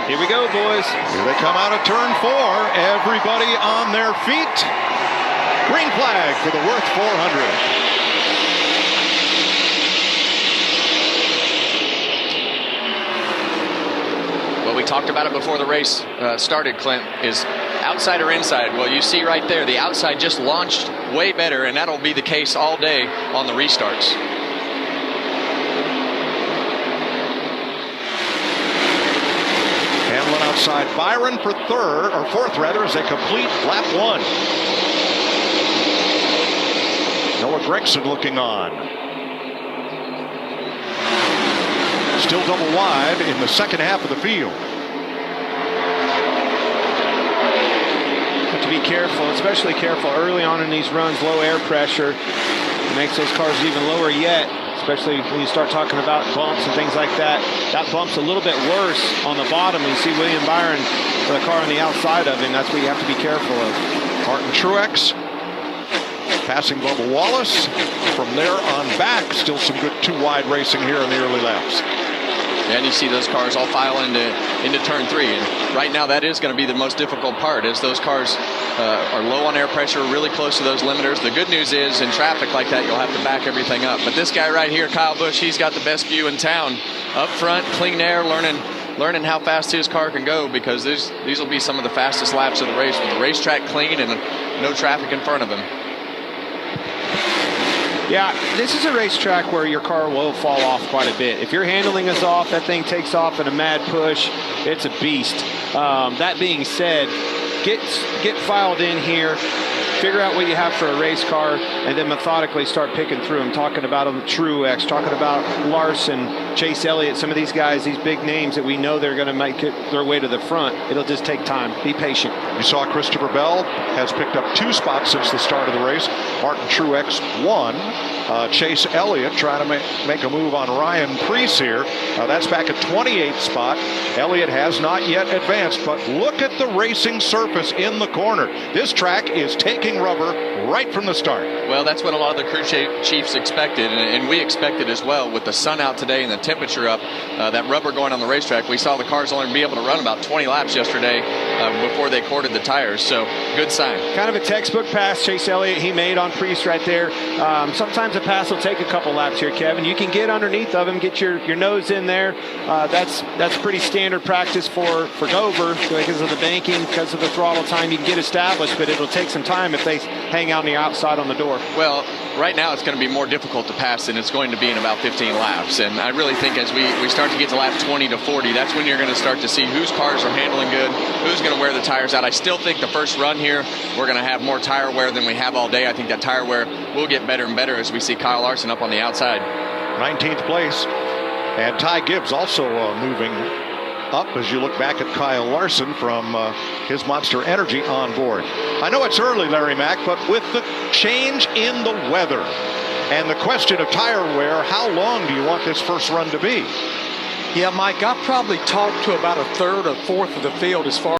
Here we go, boys. Here they come out of turn 4. Everybody on their feet. Green flag for the Wurth 400. Well, we talked about it before the race started, Clint, is outside or inside. Well, you see right there, the outside just launched way better, and that'll be the case all day on the restarts. Hamlin outside Byron for fourth rather, as they complete lap 1. Noah Gregson looking on. Still double wide in the second half of the field. Have to be careful, especially careful early on in these runs. Low air pressure makes those cars even lower yet, especially when you start talking about bumps and things like that. That bump's a little bit worse on the bottom. You see William Byron, the car on the outside of him. That's what you have to be careful of. Martin Truex passing Bubba Wallace. From there on back, still some good two-wide racing here in the early laps. And you see those cars all file into turn 3. And right now, that is going to be the most difficult part, as those cars are low on air pressure, really close to those limiters. The good news is, in traffic like that, you'll have to back everything up. But this guy right here, Kyle Busch, he's got the best view in town. Up front, clean air, learning how fast his car can go, because these will be some of the fastest laps of the race, with the racetrack clean and no traffic in front of him. Yeah, this is a racetrack where your car will fall off quite a bit. If your handling is off, that thing takes off in a mad push. It's a beast. That being said, get filed in here, figure out what you have for a race car, and then methodically start picking through them. Talking about Truex, talking about Larson, Chase Elliott, some of these guys, these big names that we know they're going to make their way to the front. It'll just take time. Be patient. You saw Christopher Bell has picked up 2 spots since the start of the race. Martin Truex 1. Chase Elliott trying to make a move on Ryan Preece here. That's back at 28th spot. Elliott has not yet advanced, but look at the racing surface in the corner. This track is taking rubber right from the start. Well, that's what a lot of the crew chiefs expected, and we expected as well. With the sun out today and the temperature up, that rubber going on the racetrack, we saw the cars only be able to run about 20 laps yesterday before they corded the tires, so good sign. Kind of a textbook pass Chase Elliott he made on Preece right there. Sometimes a pass will take a couple laps here, Kevin. You can get underneath of him, get your nose in there. That's pretty standard practice for Dover, because of the banking, because of the throttle time. You can get established, but it'll take some time if they hang out on the outside on the door. Well, right now it's going to be more difficult to pass than it's going to be in about 15 laps. And I really think as we start to get to lap 20 to 40, that's when you're going to start to see whose cars are handling good, who's going to wear the tires out. I still think the first run here, we're going to have more tire wear than we have all day. I think that tire wear will get better and better as we see Kyle Larson up on the outside. 19th place. And Ty Gibbs also moving up as you look back at Kyle Larson from his Monster Energy on board. I know it's early, Larry Mack, but with the change in the weather and the question of tire wear, how long do you want this first run to be? Yeah, Mike, I've probably talked to about a third or fourth of the field as far